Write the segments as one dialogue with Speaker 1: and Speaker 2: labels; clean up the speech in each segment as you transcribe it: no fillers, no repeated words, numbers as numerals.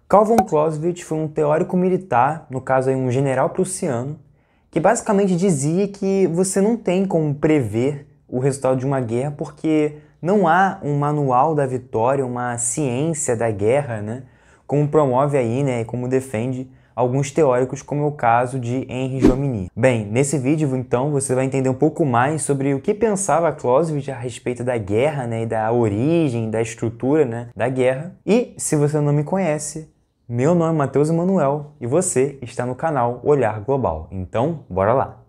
Speaker 1: Karl von Clausewitz foi um teórico militar, no caso aí um general prussiano, que basicamente dizia que você não tem como prever o resultado de uma guerra porque não há um manual da vitória, uma ciência da guerra, né? Como promove aí, né, e como defende alguns teóricos, como é o caso de Henri Jomini. Bem, nesse vídeo, então, você vai entender um pouco mais sobre o que pensava Clausewitz a respeito da guerra, né, e da origem, da estrutura, né, da guerra. E, se você não me conhece, meu nome é Matheus Emanuel e você está no canal Olhar Global. Então, bora lá!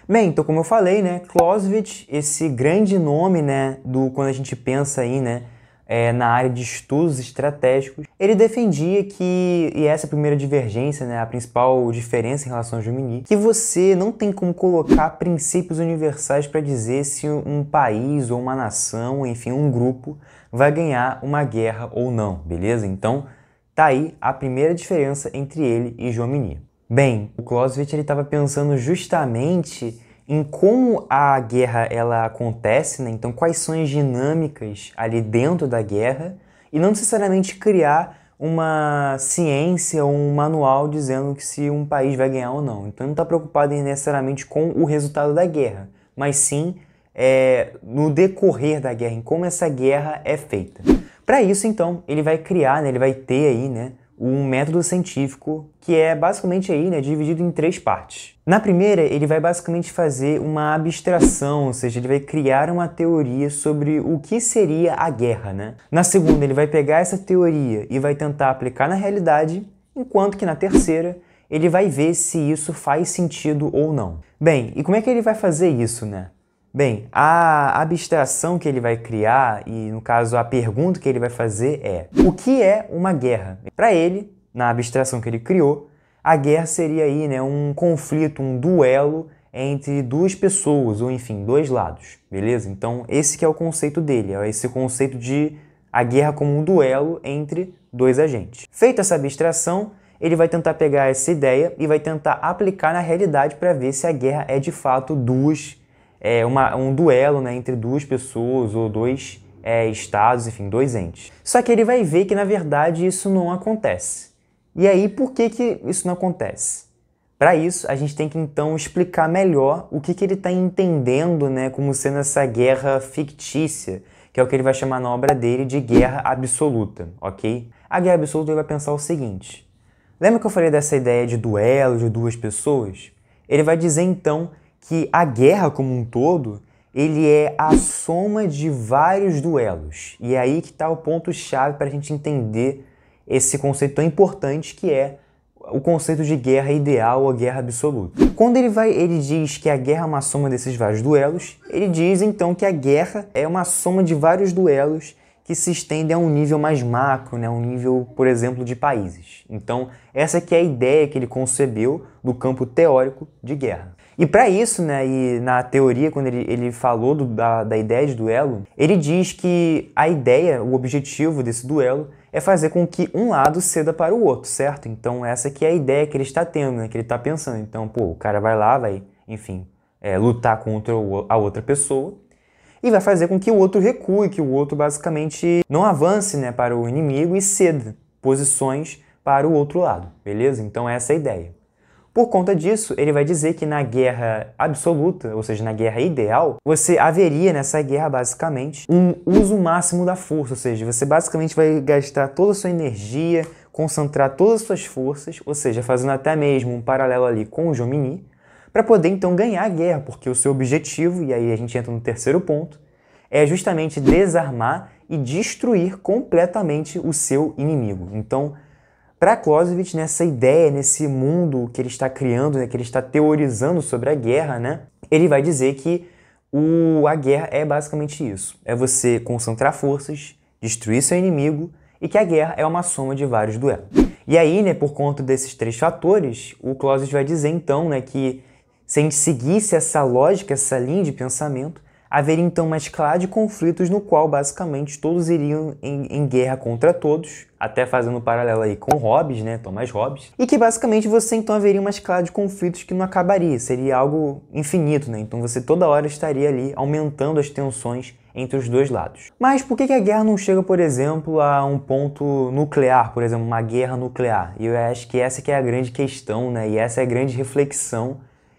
Speaker 1: Bem, então como eu falei, né, Clausewitz, esse grande nome, né, quando a gente pensa aí, né, na área de estudos estratégicos, ele defendia que, e essa é a primeira divergência, né, a principal diferença em relação a Jomini, que você não tem como colocar princípios universais para dizer se um país ou uma nação, enfim, um grupo, vai ganhar uma guerra ou não, beleza? Então, tá aí a primeira diferença entre ele e Jomini. Bem, o Clausewitz estava pensando justamente em como a guerra ela acontece, né? Então quais são as dinâmicas ali dentro da guerra e não necessariamente criar uma ciência ou um manual dizendo que se um país vai ganhar ou não. Então não está preocupado necessariamente com o resultado da guerra, mas sim no decorrer da guerra, em como essa guerra é feita. Para isso, então, ele vai criar, né? Ele vai ter aí, né, um método científico que é basicamente aí, né, dividido em 3 partes. Na primeira, ele vai basicamente fazer uma abstração, ou seja, ele vai criar uma teoria sobre o que seria a guerra, né? Na segunda, ele vai pegar essa teoria e vai tentar aplicar na realidade, enquanto que na terceira, ele vai ver se isso faz sentido ou não. Bem, e como é que ele vai fazer isso, né? Bem, a abstração que ele vai criar, e no caso a pergunta que ele vai fazer é: o que é uma guerra? Para ele, na abstração que ele criou, a guerra seria aí, né, um conflito, um duelo entre duas pessoas, ou enfim, dois lados, beleza? Então esse que é o conceito dele, é esse conceito de a guerra como um duelo entre dois agentes. Feita essa abstração, ele vai tentar pegar essa ideia e vai tentar aplicar na realidade para ver se a guerra é de fato um duelo, né, entre duas pessoas ou dois estados, enfim, dois entes. Só que ele vai ver que, na verdade, isso não acontece. E aí, por que isso não acontece? Para isso, a gente tem que, então, explicar melhor o que ele está entendendo, né, como sendo essa guerra fictícia, que é o que ele vai chamar na obra dele de guerra absoluta, ok? A guerra absoluta, ele vai pensar o seguinte: lembra que eu falei dessa ideia de duelo de duas pessoas? Ele vai dizer, então, que a guerra como um todo, ele é a soma de vários duelos. E é aí que está o ponto-chave para a gente entender esse conceito tão importante que é o conceito de guerra ideal ou guerra absoluta. Quando ele diz que a guerra é uma soma desses vários duelos, ele diz então que a guerra é uma soma de vários duelos que se estendem a um nível mais macro, né? Um nível, por exemplo, de países. Então, essa que é a ideia que ele concebeu do campo teórico de guerra. E para isso, né, e na teoria, quando ele falou da ideia de duelo, ele diz que a ideia, o objetivo desse duelo é fazer com que um lado ceda para o outro, certo? Então essa que é a ideia que ele está tendo, né, que ele está pensando. Então, pô, o cara vai lá, enfim, lutar contra a outra pessoa e vai fazer com que o outro recue, que o outro basicamente não avance, né, para o inimigo e ceda posições para o outro lado, beleza? Então essa é a ideia. Por conta disso, ele vai dizer que na guerra absoluta, ou seja, na guerra ideal, você haveria nessa guerra, basicamente, um uso máximo da força, ou seja, você basicamente vai gastar toda a sua energia, concentrar todas as suas forças, ou seja, fazendo até mesmo um paralelo ali com o Jomini, para poder então ganhar a guerra, porque o seu objetivo, e aí a gente entra no terceiro ponto, é justamente desarmar e destruir completamente o seu inimigo. Então, para Clausewitz, nessa ideia, nesse mundo que ele está criando, né, que ele está teorizando sobre a guerra, né, ele vai dizer que a guerra é basicamente isso. É você concentrar forças, destruir seu inimigo e que a guerra é uma soma de vários duelos. E aí, né, por conta desses 3 fatores, o Clausewitz vai dizer então, né, que se a gente seguisse essa lógica, essa linha de pensamento, haveria então uma escalada de conflitos no qual basicamente todos iriam em guerra contra todos, até fazendo um paralelo aí com Hobbes, né, Thomas Hobbes, e que basicamente você então haveria uma escalada de conflitos que não acabaria, seria algo infinito, né, então você toda hora estaria ali aumentando as tensões entre os dois lados. Mas por que a guerra não chega, por exemplo, a um ponto nuclear, por exemplo, uma guerra nuclear? E eu acho que essa que é a grande questão, né, e essa é a grande reflexão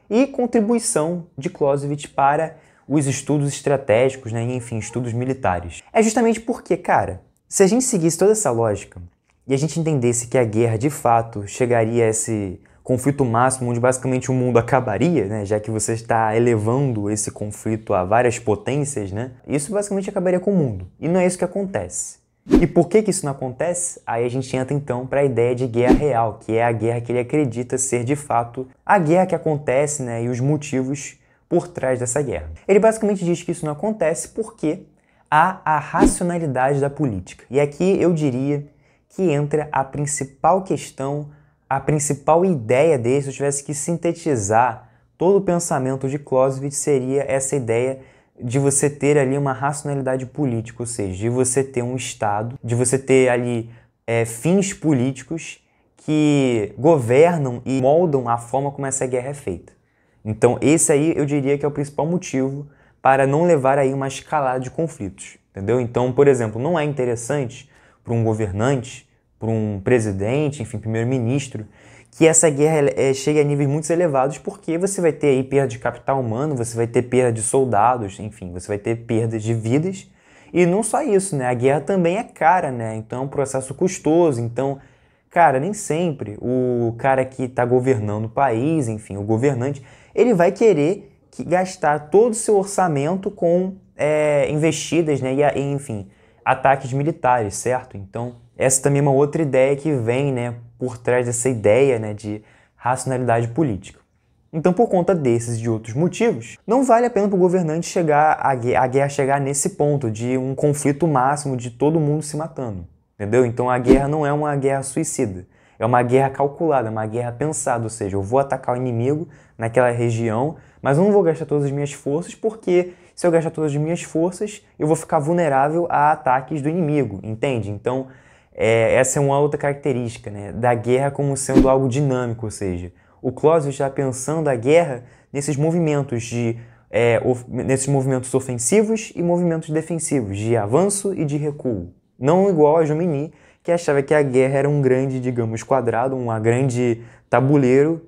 Speaker 1: e contribuição de Clausewitz para os estudos estratégicos, né, e, enfim, estudos militares. É justamente porque, cara, se a gente seguisse toda essa lógica e a gente entendesse que a guerra, de fato, chegaria a esse conflito máximo onde basicamente o mundo acabaria, né, já que você está elevando esse conflito a várias potências, né, isso basicamente acabaria com o mundo. E não é isso que acontece. E por que isso não acontece? Aí a gente entra então para a ideia de guerra real, que é a guerra que ele acredita ser de fato a guerra que acontece, né, e os motivos por trás dessa guerra. Ele basicamente diz que isso não acontece porque há a racionalidade da política. E aqui eu diria que entra a principal questão, a principal ideia dele, se eu tivesse que sintetizar todo o pensamento de Clausewitz, seria essa ideia de você ter ali uma racionalidade política, ou seja, de você ter um Estado, de você ter ali fins políticos que governam e moldam a forma como essa guerra é feita. Então esse aí eu diria que é o principal motivo para não levar aí uma escalada de conflitos, entendeu? Então, por exemplo, não é interessante para um governante, para um presidente, enfim, primeiro-ministro, que essa guerra chegue a níveis muito elevados, porque você vai ter aí perda de capital humano, você vai ter perda de soldados, enfim, você vai ter perda de vidas. E não só isso, né? A guerra também é cara, né? Então é um processo custoso. Então, cara, nem sempre o cara que está governando o país, enfim, o governante, ele vai querer gastar todo o seu orçamento com investidas, né? E, enfim, ataques militares, certo? Então, essa também é uma outra ideia que vem, né, por trás dessa ideia, né, de racionalidade política. Então, por conta desses e de outros motivos, não vale a pena para o governante chegar a guerra chegar nesse ponto de um conflito máximo de todo mundo se matando, entendeu? Então, a guerra não é uma guerra suicida, é uma guerra calculada, uma guerra pensada, ou seja, eu vou atacar o inimigo naquela região, mas eu não vou gastar todas as minhas forças, porque se eu gastar todas as minhas forças, eu vou ficar vulnerável a ataques do inimigo, entende? Então, essa é uma outra característica, né, da guerra como sendo algo dinâmico, ou seja, o Clausewitz está pensando a guerra nesses movimentos nesses movimentos ofensivos e movimentos defensivos, de avanço e de recuo. Não igual a Jomini, que achava que a guerra era um grande, digamos, quadrado, um grande tabuleiro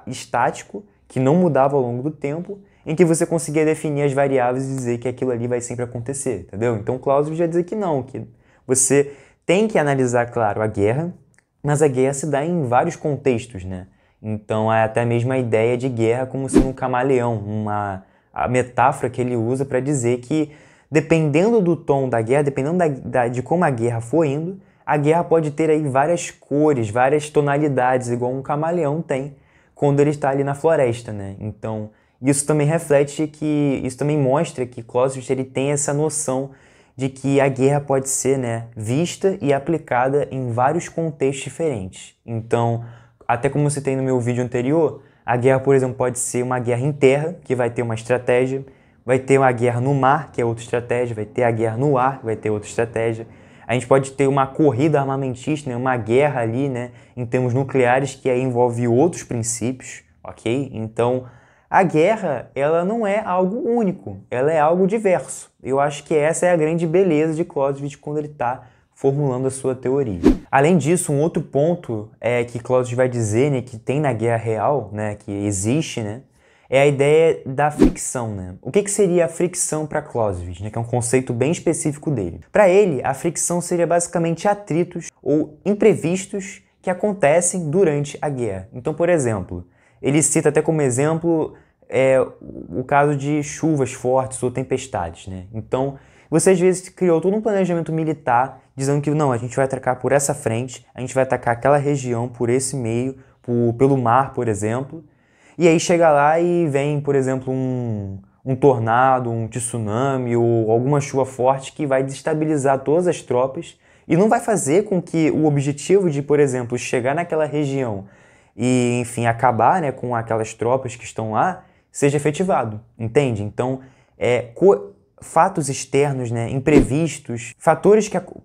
Speaker 1: estático, que não mudava ao longo do tempo, em que você conseguia definir as variáveis e dizer que aquilo ali vai sempre acontecer, entendeu? Então Clausewitz já dizer que não, que você tem que analisar, claro, a guerra, mas a guerra se dá em vários contextos, né? Então é até mesmo a ideia de guerra como sendo um camaleão, a metáfora que ele usa para dizer que dependendo do tom da guerra, dependendo de como a guerra for indo, a guerra pode ter aí várias cores, várias tonalidades, igual um camaleão tem quando ele está ali na floresta, né? Então, isso também isso também mostra que Clausewitz ele tem essa noção de que a guerra pode ser, né, vista e aplicada em vários contextos diferentes. Então, até como eu citei no meu vídeo anterior, a guerra, por exemplo, pode ser uma guerra em terra, que vai ter uma estratégia, vai ter uma guerra no mar, que é outra estratégia, vai ter a guerra no ar, que vai ter outra estratégia. A gente pode ter uma corrida armamentista, né, uma guerra ali, né, em termos nucleares, que aí envolve outros princípios, ok? Então, a guerra, ela não é algo único, ela é algo diverso. Eu acho que essa é a grande beleza de Clausewitz quando ele está formulando a sua teoria. Além disso, um outro ponto que Clausewitz vai dizer, né, que tem na guerra real, né, que existe, né, é a ideia da fricção, né? O que seria a fricção para Clausewitz, né, que é um conceito bem específico dele? Para ele, a fricção seria basicamente atritos ou imprevistos que acontecem durante a guerra. Então, por exemplo, ele cita até como exemplo o caso de chuvas fortes ou tempestades, né? Então, você às vezes criou todo um planejamento militar dizendo que não, a gente vai atacar por essa frente, a gente vai atacar aquela região por esse meio, pelo mar, por exemplo. E aí chega lá e vem, por exemplo, um tornado, um tsunami ou alguma chuva forte que vai desestabilizar todas as tropas e não vai fazer com que o objetivo de, por exemplo, chegar naquela região e, enfim, acabar, né, com aquelas tropas que estão lá, seja efetivado, entende? Então, fatos externos, né, imprevistos,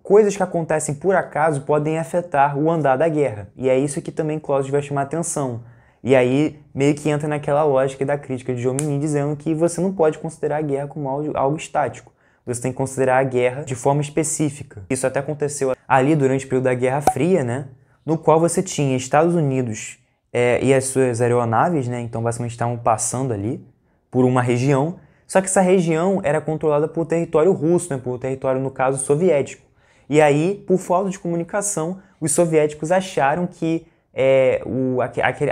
Speaker 1: coisas que acontecem por acaso podem afetar o andar da guerra. E é isso que também Clausewitz vai chamar atenção. E aí meio que entra naquela lógica da crítica de Jomini, dizendo que você não pode considerar a guerra como algo estático. Você tem que considerar a guerra de forma específica. Isso até aconteceu ali durante o período da Guerra Fria, né, no qual você tinha Estados Unidos e as suas aeronaves, né, então basicamente estavam passando ali por uma região. Só que essa região era controlada por território russo, né, por território, no caso, soviético. E aí, por falta de comunicação, os soviéticos acharam que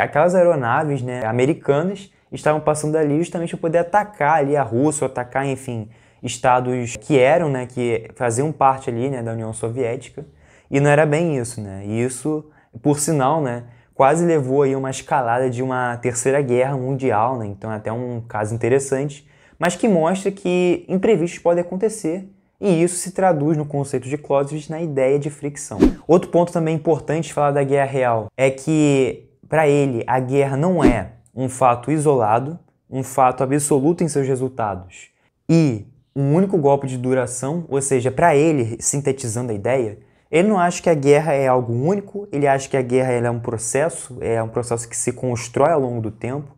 Speaker 1: aquelas aeronaves, né, americanas estavam passando ali justamente para poder atacar ali a Rússia, ou atacar, enfim, estados que eram, né, que faziam parte ali, né, da União Soviética. E não era bem isso, né? E isso, por sinal, né, quase levou aí uma escalada de uma terceira guerra mundial, né? Então é até um caso interessante, mas que mostra que imprevistos podem acontecer, e isso se traduz no conceito de Clausewitz na ideia de fricção. Outro ponto também importante de falar da guerra real é que, para ele, a guerra não é um fato isolado, um fato absoluto em seus resultados, e um único golpe de duração, ou seja, para ele, sintetizando a ideia, ele não acha que a guerra é algo único, ele acha que a guerra é um processo que se constrói ao longo do tempo.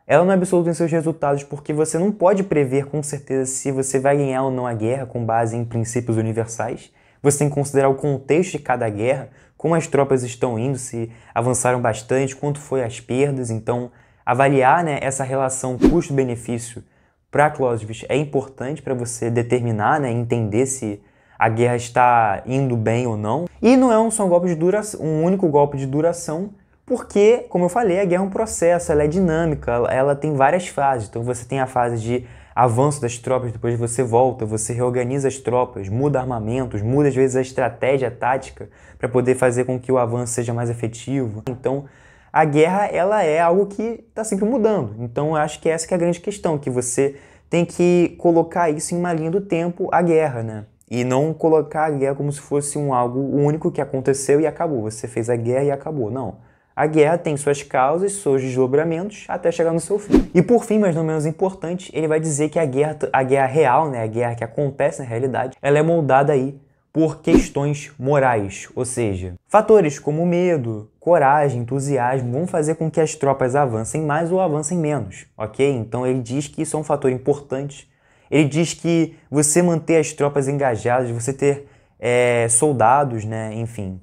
Speaker 1: Ela não é absoluta em seus resultados porque você não pode prever com certeza se você vai ganhar ou não a guerra com base em princípios universais. Você tem que considerar o contexto de cada guerra, como as tropas estão indo, se avançaram bastante, quanto foi as perdas. Então, avaliar, né, essa relação custo-benefício para Clausewitz é importante para você determinar, né, entender se a guerra está indo bem ou não. E não é só um único golpe de duração, porque, como eu falei, a guerra é um processo, ela é dinâmica, ela tem várias fases. Então você tem a fase de avanço das tropas, depois você volta, você reorganiza as tropas, muda armamentos, muda às vezes a estratégia, a tática, para poder fazer com que o avanço seja mais efetivo. Então a guerra, ela é algo que está sempre mudando. Então eu acho que essa que é a grande questão, que você tem que colocar isso em uma linha do tempo, a guerra, né? E não colocar a guerra como se fosse algo único que aconteceu e acabou. Você fez a guerra e acabou. Não. A guerra tem suas causas, seus desdobramentos, até chegar no seu fim. E por fim, mas não menos importante, ele vai dizer que a guerra real, né, a guerra que acontece na realidade, ela é moldada aí por questões morais. Ou seja, fatores como medo, coragem, entusiasmo vão fazer com que as tropas avancem mais ou avancem menos, ok? Então ele diz que isso é um fator importante. Ele diz que você manter as tropas engajadas, você ter soldados, né, enfim,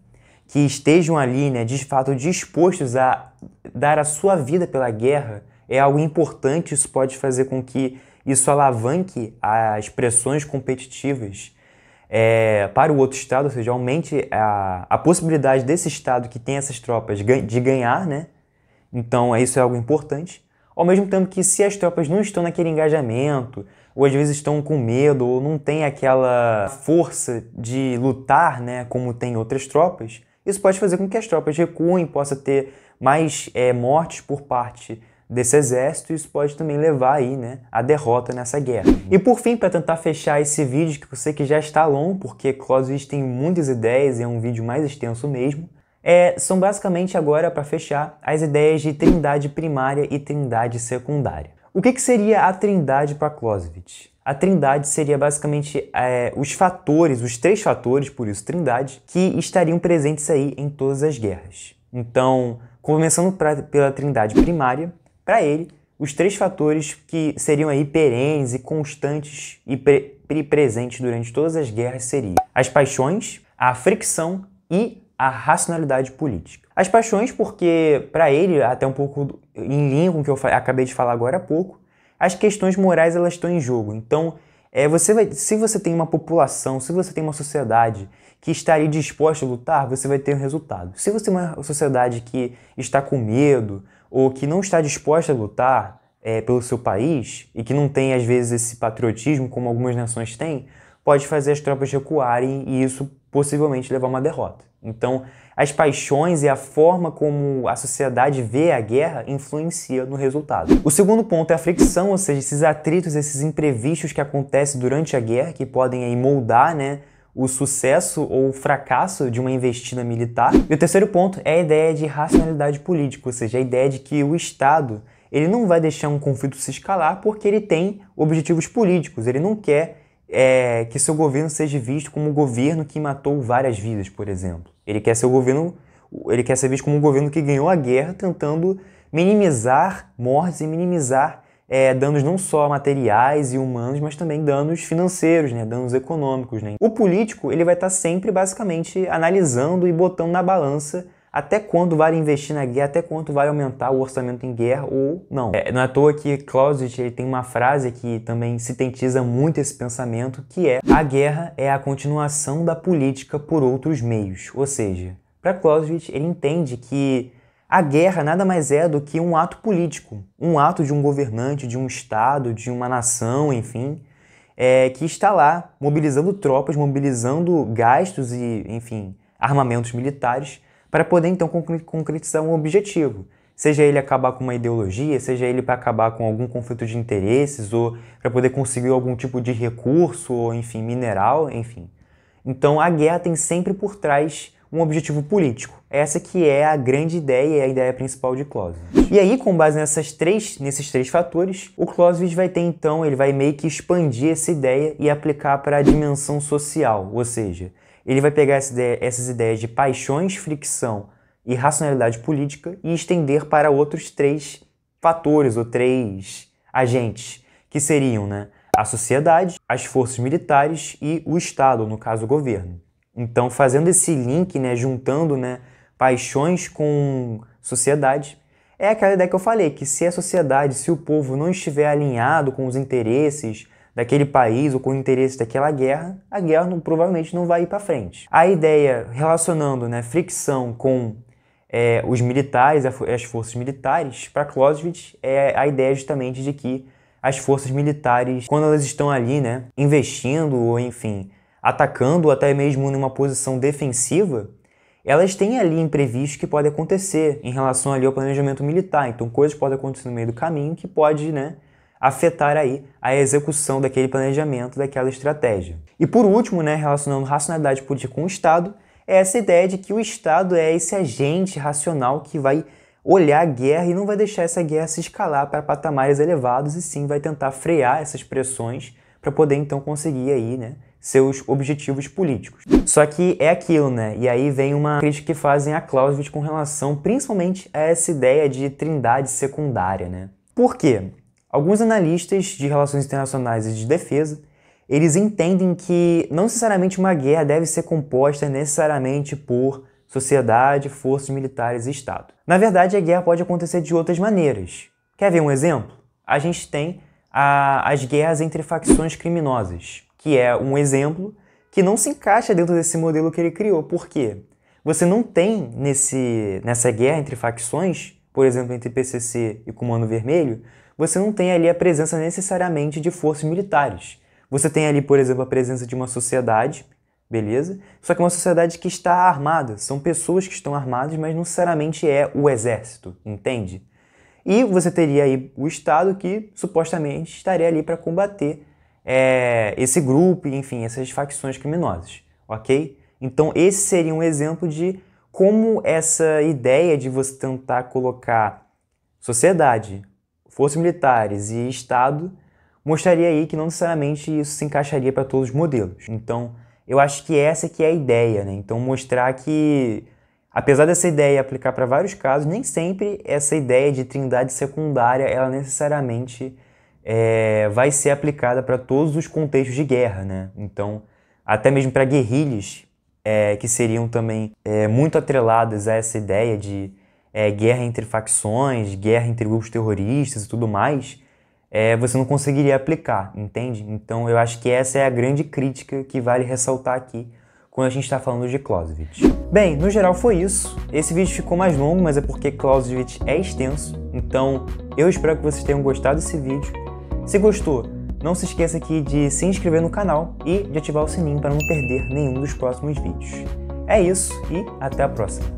Speaker 1: que estejam ali, né, de fato dispostos a dar a sua vida pela guerra, é algo importante. Isso pode fazer com que isso alavanque as pressões competitivas para o outro estado, ou seja, aumente a possibilidade desse estado que tem essas tropas de ganhar, né? Então isso é algo importante. Ao mesmo tempo que, se as tropas não estão naquele engajamento, ou às vezes estão com medo, ou não tem aquela força de lutar, né, como tem outras tropas, isso pode fazer com que as tropas recuem, possa ter mais mortes por parte desse exército, e isso pode também levar aí, né, à derrota nessa guerra. E por fim, para tentar fechar esse vídeo, que eu sei que já está longo, porque Clausewitz tem muitas ideias e é um vídeo mais extenso mesmo, são basicamente agora, para fechar, as ideias de trindade primária e trindade secundária. O que seria a trindade para Clausewitz? A trindade seria basicamente os três fatores, por isso trindade, que estariam presentes aí em todas as guerras. Então, começando pela trindade primária, para ele, os três fatores que seriam aí perenes e constantes e presentes durante todas as guerras seriam as paixões, a fricção e a racionalidade política. As paixões porque, para ele, até um pouco em linha com o que eu acabei de falar agora há pouco, as questões morais elas estão em jogo. Então, se você tem uma população, se você tem uma sociedade que estaria disposta a lutar, você vai ter um resultado. Se você tem uma sociedade que está com medo ou que não está disposta a lutar pelo seu país e que não tem, às vezes, esse patriotismo como algumas nações têm, pode fazer as tropas recuarem e isso possivelmente levar a uma derrota. Então, as paixões e a forma como a sociedade vê a guerra influencia no resultado. O segundo ponto é a fricção, ou seja, esses atritos, esses imprevistos que acontecem durante a guerra, que podem aí moldar, né, o sucesso ou o fracasso de uma investida militar. E o terceiro ponto é a ideia de racionalidade política, ou seja, a ideia de que o Estado ele não vai deixar um conflito se escalar porque ele tem objetivos políticos. Ele não quer que seu governo seja visto como um governo que matou várias vidas, por exemplo. Ele quer ser visto como um governo que ganhou a guerra, tentando minimizar mortes e minimizar danos não só materiais e humanos, mas também danos financeiros, né? Danos econômicos, né? O político ele vai estar sempre, basicamente, analisando e botando na balança até quando vale investir na guerra, até quanto vale aumentar o orçamento em guerra ou não. Não é à toa que Clausewitz ele tem uma frase que também sintetiza muito esse pensamento, que é: a guerra é a continuação da política por outros meios. Ou seja, para Clausewitz, ele entende que a guerra nada mais é do que um ato político, um ato de um governante, de um Estado, de uma nação, enfim, que está lá mobilizando tropas, mobilizando gastos e, enfim, armamentos militares para poder então concretizar um objetivo. Seja ele acabar com uma ideologia, seja ele para acabar com algum conflito de interesses ou para poder conseguir algum tipo de recurso, ou, enfim, mineral, enfim. Então a guerra tem sempre por trás um objetivo político. Essa que é a grande ideia e a ideia principal de Clausewitz. E aí, com base nesses três fatores, o Clausewitz vai ter então, ele vai meio que expandir essa ideia e aplicar para a dimensão social, ou seja, ele vai pegar essas ideias de paixões, fricção e racionalidade política e estender para outros 3 fatores ou 3 agentes, que seriam, né, a sociedade, as forças militares e o Estado, no caso o governo. Então, fazendo esse link, né, juntando, né, paixões com sociedade, é aquela ideia que eu falei, que se a sociedade, se o povo não estiver alinhado com os interesses daquele país ou com o interesse daquela guerra, a guerra provavelmente não vai ir para frente. A ideia relacionando, né, fricção com os militares, as forças militares, para Clausewitz é a ideia justamente de que as forças militares, quando elas estão ali, né, investindo ou, enfim, atacando ou até mesmo numa posição defensiva, elas têm ali imprevistos que podem acontecer em relação ali ao planejamento militar. Então, coisas podem acontecer no meio do caminho que pode, né, afetar aí a execução daquele planejamento, daquela estratégia. E por último, né, relacionando racionalidade política com o Estado, é essa ideia de que o Estado é esse agente racional que vai olhar a guerra e não vai deixar essa guerra se escalar para patamares elevados, e sim vai tentar frear essas pressões para poder então conseguir aí, né, seus objetivos políticos. Só que é aquilo, né? E aí vem uma crítica que fazem a Clausewitz com relação principalmente a essa ideia de trindade secundária, né? Por quê? Alguns analistas de relações internacionais e de defesa, eles entendem que não necessariamente uma guerra deve ser composta necessariamente por sociedade, forças militares e Estado. Na verdade, a guerra pode acontecer de outras maneiras. Quer ver um exemplo? A gente tem as guerras entre facções criminosas, que é um exemplo que não se encaixa dentro desse modelo que ele criou. Por quê? Você não tem nessa guerra entre facções, por exemplo, entre PCC e Comando Vermelho, você não tem ali a presença necessariamente de forças militares. Você tem ali, por exemplo, a presença de uma sociedade, beleza? Só que uma sociedade que está armada. São pessoas que estão armadas, mas não necessariamente é o exército, entende? E você teria aí o Estado que supostamente estaria ali para combater esse grupo, enfim, essas facções criminosas, ok? Então esse seria um exemplo de como essa ideia de você tentar colocar sociedade, forças militares e Estado mostraria aí que não necessariamente isso se encaixaria para todos os modelos. Então eu acho que essa que é a ideia, né? Então mostrar que, apesar dessa ideia aplicar para vários casos, nem sempre essa ideia de trindade secundária, ela necessariamente vai ser aplicada para todos os contextos de guerra, né? Então, até mesmo para guerrilhas, que seriam também muito atreladas a essa ideia de guerra entre facções, guerra entre grupos terroristas e tudo mais, você não conseguiria aplicar, entende? Então, eu acho que essa é a grande crítica que vale ressaltar aqui quando a gente está falando de Clausewitz. Bem, no geral foi isso. Esse vídeo ficou mais longo, mas é porque Clausewitz é extenso. Então, eu espero que vocês tenham gostado desse vídeo. Se gostou, não se esqueça aqui de se inscrever no canal e de ativar o sininho para não perder nenhum dos próximos vídeos. É isso e até a próxima!